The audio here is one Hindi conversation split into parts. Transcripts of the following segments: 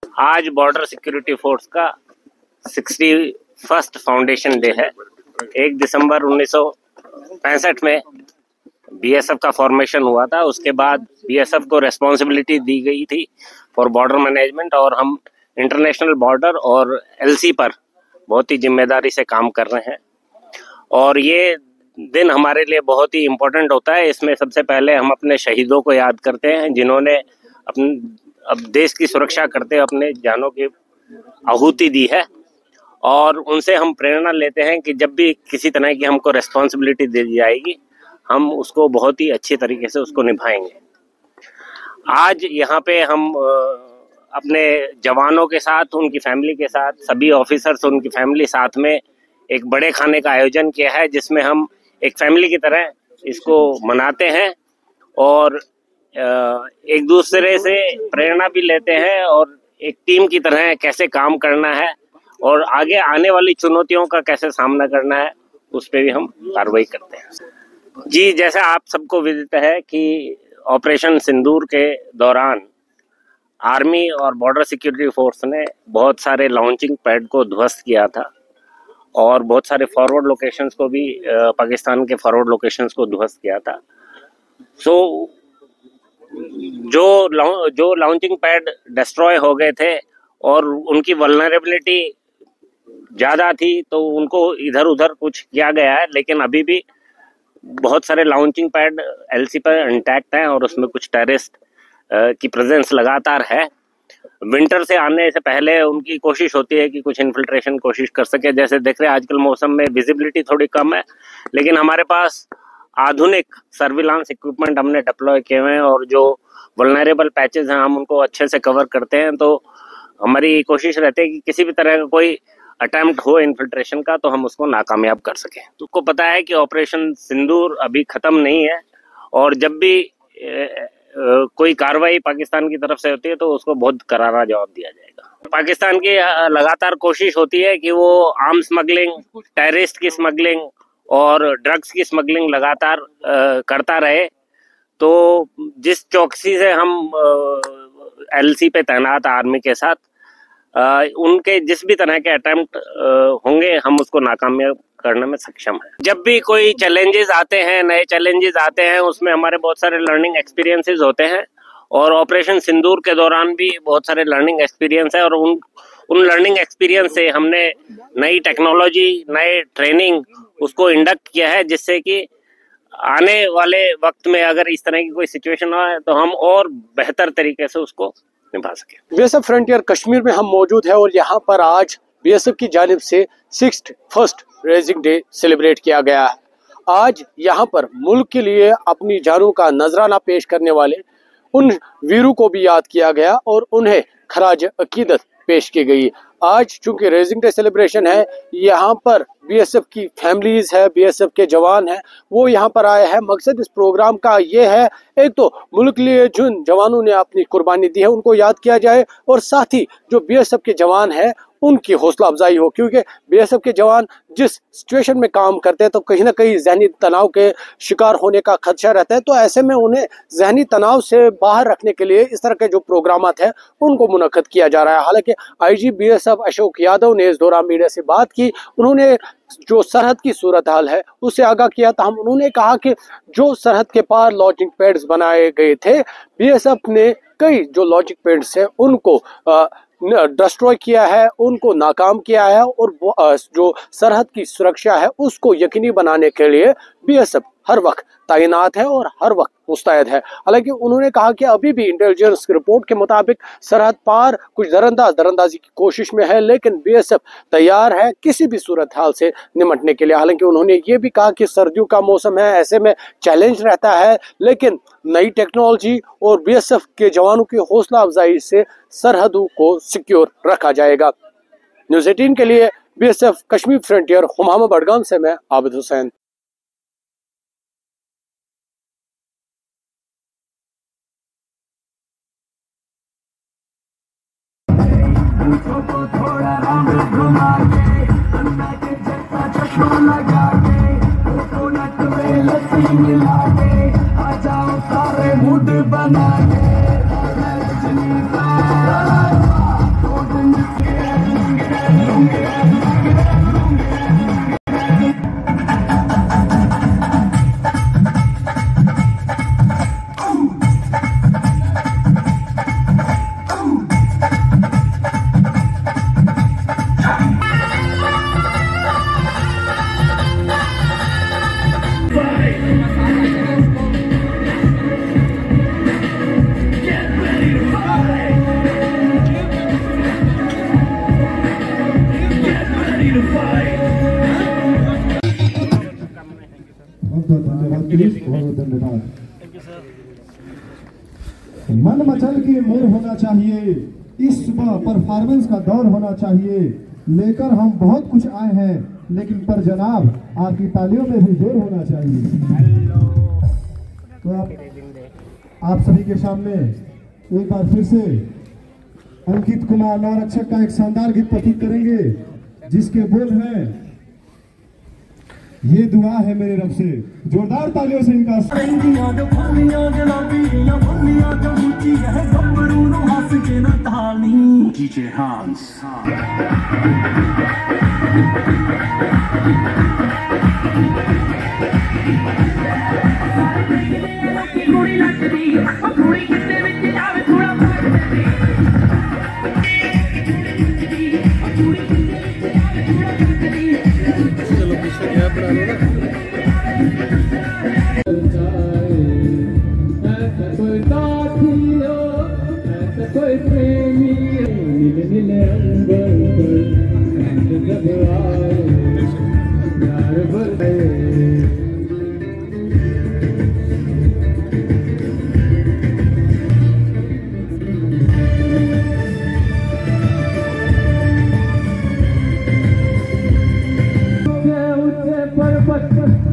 आज बॉर्डर सिक्योरिटी फोर्स का 61st फाउंडेशन डे है। 1 दिसंबर 1965 में बीएसएफ का फॉर्मेशन हुआ था। उसके बाद बीएसएफ को रेस्पॉन्सिबिलिटी दी गई थी फॉर बॉर्डर मैनेजमेंट, और हम इंटरनेशनल बॉर्डर और एलसी पर बहुत ही जिम्मेदारी से काम कर रहे हैं। और ये दिन हमारे लिए बहुत ही इम्पोर्टेंट होता है। इसमें सबसे पहले हम अपने शहीदों को याद करते हैं, जिन्होंने अब देश की सुरक्षा करते अपने जानों की आहुति दी है, और उनसे हम प्रेरणा लेते हैं कि जब भी किसी तरह की हमको रेस्पॉन्सिबिलिटी दे दी जाएगी, हम उसको बहुत ही अच्छी तरीके से उसको निभाएंगे। आज यहाँ पे हम अपने जवानों के साथ, उनकी फैमिली के साथ, सभी ऑफिसर्स उनकी फैमिली साथ में एक बड़े खाने का आयोजन किया है, जिसमें हम एक फैमिली की तरह इसको मनाते हैं और एक दूसरे से प्रेरणा भी लेते हैं, और एक टीम की तरह कैसे काम करना है और आगे आने वाली चुनौतियों का कैसे सामना करना है, उस पर भी हम कार्रवाई करते हैं। जी, जैसा आप सबको विदित है कि ऑपरेशन सिंदूर के दौरान आर्मी और बॉर्डर सिक्योरिटी फोर्स ने बहुत सारे लॉन्चिंग पैड को ध्वस्त किया था, और बहुत सारे फॉरवर्ड लोकेशंस को भी, पाकिस्तान के फॉरवर्ड लोकेशंस को ध्वस्त किया था। सो जो लॉन्चिंग पैड डिस्ट्रॉय हो गए थे और उनकी वल्नरेबिलिटी ज़्यादा थी, तो उनको इधर उधर कुछ किया गया है, लेकिन अभी भी बहुत सारे लॉन्चिंग पैड एलसी पर इंटैक्ट हैं और उसमें कुछ टेररिस्ट की प्रेजेंस लगातार है। विंटर से आने से पहले उनकी कोशिश होती है कि कुछ इन्फिल्ट्रेशन कोशिश कर सके। जैसे देख रहे हैं आजकल मौसम में विजिबिलिटी थोड़ी कम है, लेकिन हमारे पास आधुनिक सर्विलांस इक्विपमेंट हमने डिप्लॉय किए हुए हैं, और जो वल्नरेबल पैचेस हैं हम उनको अच्छे से कवर करते हैं। तो हमारी कोशिश रहती है कि किसी भी तरह का कोई अटेम्प्ट हो इन्फिल्ट्रेशन का, तो हम उसको नाकामयाब कर सकें। तो आपको पता है कि ऑपरेशन सिंदूर अभी ख़त्म नहीं है, और जब भी कोई कार्रवाई पाकिस्तान की तरफ से होती है तो उसको बहुत करारा जवाब दिया जाएगा। पाकिस्तान की लगातार कोशिश होती है कि वो आर्म स्मगलिंग, टेररिस्ट की स्मगलिंग और ड्रग्स की स्मगलिंग लगातार करता रहे। तो जिस चौकसी से हम एलसी पे तैनात आर्मी के साथ, उनके जिस भी तरह के अटेम्प्ट होंगे, हम उसको नाकामयाब करने में सक्षम है। जब भी कोई चैलेंजेस आते हैं, नए चैलेंजेस आते हैं, उसमें हमारे बहुत सारे लर्निंग एक्सपीरियंसेस होते हैं, और ऑपरेशन सिंदूर के दौरान भी बहुत सारे लर्निंग एक्सपीरियंस है, और उन लर्निंग एक्सपीरियंस से हमने नई टेक्नोलॉजी, नए ट्रेनिंग उसको इंडक्ट किया है, जिससे कि आने वाले वक्त में अगर इस तरह की कोई सिचुएशन आए तो हम और बेहतर तरीके से उसको निभा सके। बीएसएफ फ्रंटियर कश्मीर में हम मौजूद है, और यहाँ पर आज बीएसएफ की जानिब से 61st रेजिंग डे सेलिब्रेट किया गया है। आज यहाँ पर मुल्क के लिए अपनी जानों का नजराना पेश करने वाले उन वीरों को भी याद किया गया और उन्हें खराज अकीदत पेश की गई। आज चूंकि रेजिंग डे सेलिब्रेशन है, यहाँ पर बीएसएफ की फैमिलीज है, बीएसएफ के जवान हैं, वो यहाँ पर आए हैं। मकसद इस प्रोग्राम का ये है, एक तो मुल्क के लिए जिन जवानों ने अपनी कुर्बानी दी है उनको याद किया जाए, और साथ ही जो बीएसएफ के जवान हैं उनकी हौसला अफजाई हो, क्योंकि बीएसएफ के जवान जिस सिचुएशन में काम करते हैं तो कहीं ना कहीं जहनी तनाव के शिकार होने का खदशा रहता है। तो ऐसे में उन्हें जहनी तनाव से बाहर रखने के लिए इस तरह के जो प्रोग्रामात हैं उनको मुनक्कद किया जा रहा है। हालांकि आईजी बीएसएफ अशोक यादव ने इस दौरान मीडिया से बात की। उन्होंने जो सरहद की सूरत हाल है उससे आगाह किया था। उन्होंने कहा कि जो सरहद के पार लॉन्चिंग पैड्स बनाए गए थे, बीएसएफ ने कई जो लॉन्चिंग पैड्स हैं उनको डिस्ट्रॉय किया है, उनको नाकाम किया है, और जो सरहद की सुरक्षा है उसको यकीनी बनाने के लिए बीएसएफ हर वक्त तैनात है और हर वक्त मुस्तैद है। हालांकि उन्होंने कहा कि अभी भी इंटेलिजेंस रिपोर्ट के मुताबिक सरहद पार कुछ दरंदाजी की कोशिश में है, लेकिन बीएसएफ तैयार है किसी भी सूरत हाल से निपटने के लिए। हालांकि उन्होंने ये भी कहा कि सर्दियों का मौसम है, ऐसे में चैलेंज रहता है, लेकिन नई टेक्नोलॉजी और बीएसएफ के जवानों की हौसला अफजाई से सरहदों को सिक्योर रखा जाएगा। न्यूज़ 18 के लिए बीएसएफ कश्मीर फ्रंटियर हुमामा बडगाम से मैं आबिद हुसैन। थोड़ा राउंड घुमा के चश्मा लगा के कोकोनट में लस्सी मिला के आ जाओ सारे मूड बना के बहुत धन्यवाद। मन मचल के मोर होना चाहिए, इस सुबह परफॉर्मेंस का दौर होना चाहिए। लेकर हम बहुत कुछ आए हैं, लेकिन पर जनाब आपकी तालियों में भी जोर होना चाहिए। तो आप सभी के सामने एक बार फिर से अंकित कुमार नौरक्षक का एक शानदार गीत प्रस्तुत करेंगे, जिसके बोल हैं, ये दुआ है मेरे रब से। जोरदार तालियों से इनका DJ Hans।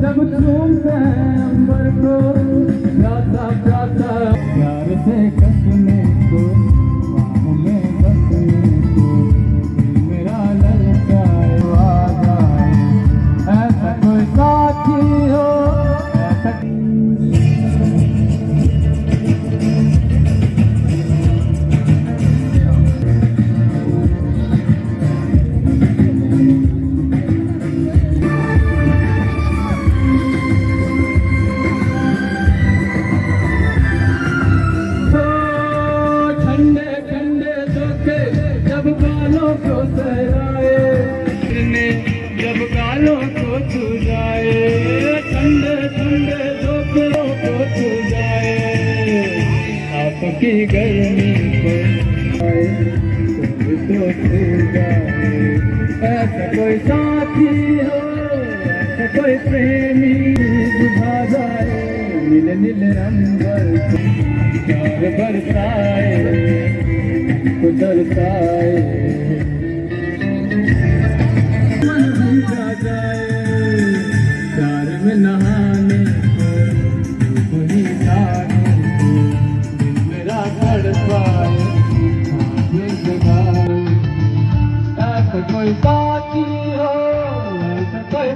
जब झूमते हैं अंबर को, प्यासा प्यासा प्यार से कसने को, बाहों में बसने को, दिल मेरा ललचाए आ जाए, ऐसा कोई साथी हो, ऐसा जब गालों को छू जाए, ठंडे ठंडे धोखों को छू जाए, आपकी गर्मी को आए तो छू जाए, ऐसा कोई साथी हो, ऐसा कोई प्रेमी बुझा जाए, नीले नीले अंबर को प्यार बरसाए, दरसाए प्यार में नहाने को ही जाने को, दिल मेरा तड़पाए, ऐसा कोई साथी हो, ऐसा कोई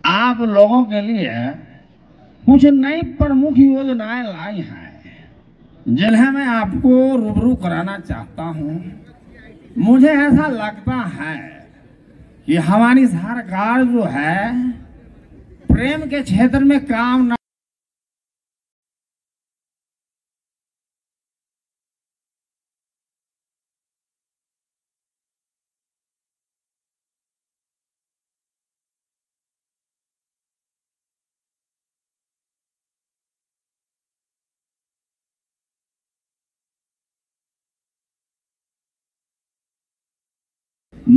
आप लोगों के लिए कुछ नई प्रमुख योजनाएं लाई हैं, जिन्हें मैं आपको रूबरू कराना चाहता हूं। मुझे ऐसा लगता है कि हमारी सरकार जो है प्रेम के क्षेत्र में काम न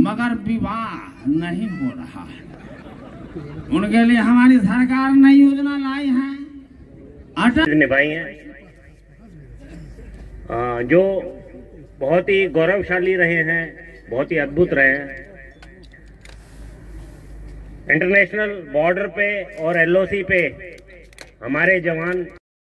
मगर विवाह नहीं हो रहा है। उनके लिए हमारी सरकार नई योजना लाई है, अटल निभाई हैं, जो बहुत ही गौरवशाली रहे हैं, बहुत ही अद्भुत रहे हैं। इंटरनेशनल बॉर्डर पे और एलओसी पे हमारे जवान